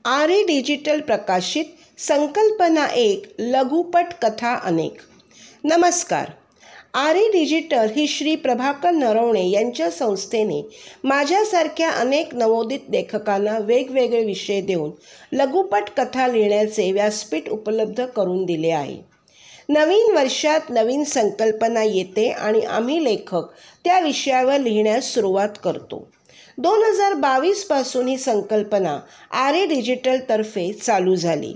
आरे digital प्रकाशित संकल्पना एक लघुपट कथा अनेक. नमस्कार. आरे डिजिटल ही श्री प्रभाकर नरवणे यांच्या संस्थेने माझ्यासारख्या अनेक नवोदित लेखकांना वेगवेगळे विषय देऊन लघुपट कथा लिहिण्याचे व्यासपीठ उपलब्ध करून दिले आहे. नवीन वर्षात नवीन संकल्पना येते आणि आम्ही लेखक त्या विषयावर लिहिण्यास सुरुवात करतो. 2022 पासून ही संकल्पना आरे डिजिटलतर्फे चालू झाली.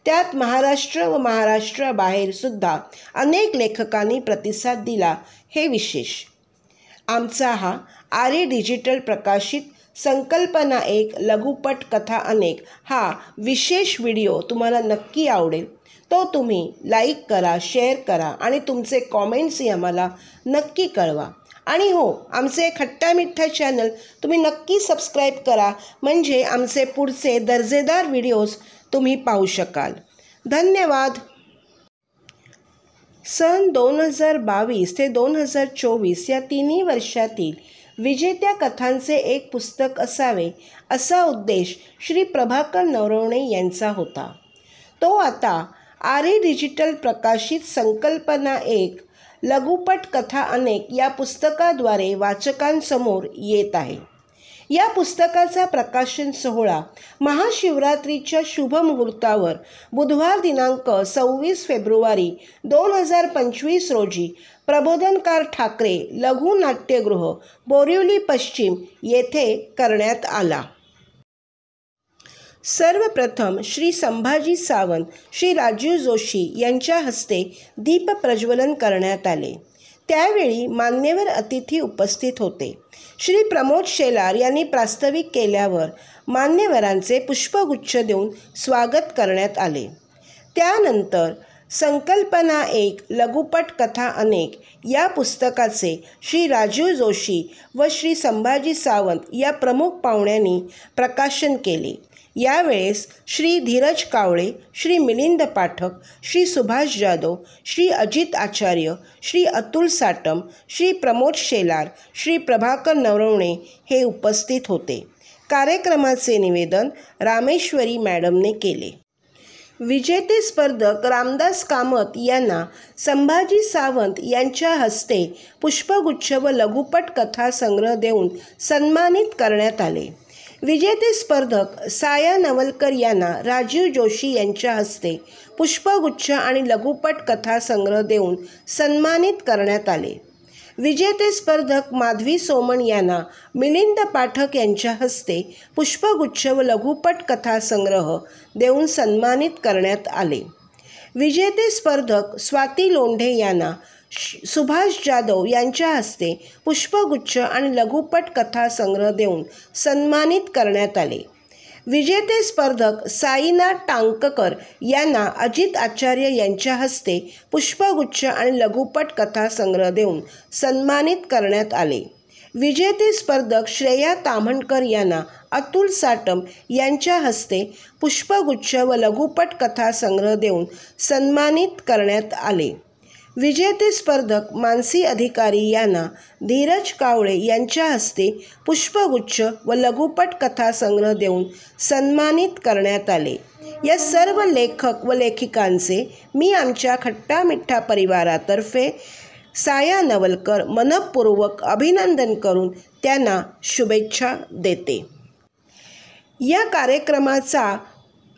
त्यात महाराष्ट्र व महाराष्ट्राबाहेर सुद्धा अनेक लेखकांनी प्रतिसाद दिला हे विशेष. आमचा हा आरे डिजिटल प्रकाशित संकल्पना एक लघुपट कथा अनेक हा विशेष व्हिडिओ तुम्हाला नक्की आवडेल. तो तुम्ही लाईक करा, शेअर करा आणि तुमचे कॉमेंट्सही आम्हाला नक्की कळवा. आणि हो, आमचे खट्टा मिठ्ठा चॅनल तुम्ही नक्की सबस्क्राईब करा, म्हणजे आमचे पुढचे दर्जेदार व्हिडिओज तुम्ही पाहू शकाल. धन्यवाद. सन 2022 ते 2024 या तिन्ही वर्षातील विजेत्या कथांचे एक पुस्तक असावे असा उद्देश श्री प्रभाकर नरवणे यांचा होता. तो आता आरे डिजिटल प्रकाशित संकल्पना एक लघुपट कथा अनेक या पुस्तकाद्वारे वाचकांसमोर येत आहे. या पुस्तकाचा प्रकाशन सोहळा महाशिवरात्रीच्या शुभ मुहूर्तावर बुधवार दिनांक 26 फेब्रुवारी 2025 रोजी प्रबोधनकार ठाकरे लघु नाट्यगृह बोरिवली पश्चिम येथे करण्यात आला. सर्वप्रथम श्री संभाजी सावंत, श्री राजीव जोशी यांच्या हस्ते दीप प्रज्वलन करण्यात आले. त्यावेळी मान्यवर अतिथी उपस्थित होते. श्री प्रमोद शेलार यांनी प्रास्ताविक केल्यावर मान्यवरांचे पुष्पगुच्छ देऊन स्वागत करण्यात आले. त्यानंतर संकल्पना एक लघुपट कथा अनेक या पुस्तकाचे श्री राजीव जोशी व श्री संभाजी सावंत या प्रमुख पाहुण्यांनी प्रकाशन केले. यावेळेस श्री धीरज कावळे, श्री मिलिंद पाठक, श्री सुभाष जाधव, श्री अजित आचार्य, श्री अतुल साटम, श्री प्रमोद शेलार, श्री प्रभाकर नरवणे हे उपस्थित होते. कार्यक्रमाचे निवेदन रामेश्वरी मॅडमने केले. विजेते स्पर्धक रामदास कामत यांना संभाजी सावंत यांच्या हस्ते पुष्पगुच्छ व लघुपट कथा संग्रह देऊन सन्मानित करण्यात आले. विजेते स्पर्धक साया नवलकर यांना राजीव जोशी यांच्या हस्ते पुष्पगुच्छ आणि लघुपट कथा संग्रह देऊन सन्मानित करण्यात आले. विजेते स्पर्धक माधवी सोमण यांना मिलिंद पाठक यांच्या हस्ते पुष्पगुच्छ व लघुपट कथा संग्रह देऊन सन्मानित करण्यात आले. विजेते स्पर्धक स्वाती लोंढे यांना सुभाष जाधव यांच्या हस्ते पुष्पगुच्छ आणि लघुपट कथा संग्रह देऊन सन्मानित करण्यात आले. विजेते स्पर्धक साईनाथ टांककर यांना अजित आचार्य यांच्या हस्ते पुष्पगुच्छ आणि लघुपट कथा संग्रह देऊन सन्मानित करण्यात आले. विजेते स्पर्धक श्रेया ताम्हणकर यांना अतुल साटम यांच्या हस्ते पुष्पगुच्छ व लघुपट कथा संग्रह देऊन सन्मानित करण्यात आले. विजेते स्पर्धक मानसी अधिकारी यांना धीरज कावळे यांच्या हस्ते पुष्पगुच्छ व लघुपट कथा संग्रह देऊन सन्मानित करण्यात आले. या सर्व लेखक व लेखिकांचे मी आमच्या खट्टा मिठ्ठा परिवारातर्फे साया नवलकर मनःपूर्वक अभिनंदन करून त्यांना शुभेच्छा देते. या कार्यक्रमाचा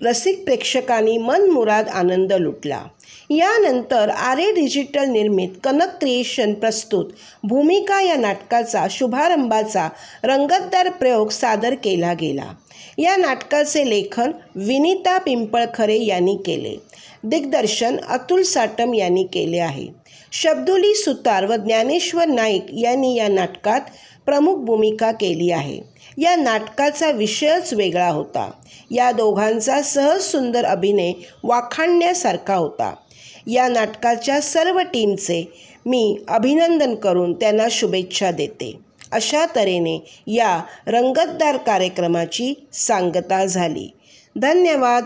रसिक प्रेक्षकांनी मनमुराद आनंद लुटला. यानंतर आरे डिजिटल निर्मित कनक क्रिएशन प्रस्तुत भूमिका या नाटकाचा शुभारंभाचा रंगतदार प्रयोग सादर केला गेला. या नाटकाचे लेखन विनीता पिंपळखरे यांनी केले. दिग्दर्शन अतुल साटम यांनी केले आहे. शब्दुली सुतार व ज्ञानेश्वर नाईक यांनी या नाटकात प्रमुख भूमिका केली आहे. या नाटकाचा विषयच वेगळा होता. या दोघांचा सहज सुंदर अभिनय वाखाणण्यासारखा होता. या नाटकाच्या सर्व टीमचे मी अभिनंदन करून त्यांना शुभेच्छा देते. अशा तऱ्हेने या रंगतदार कार्यक्रमाची सांगता झाली. धन्यवाद.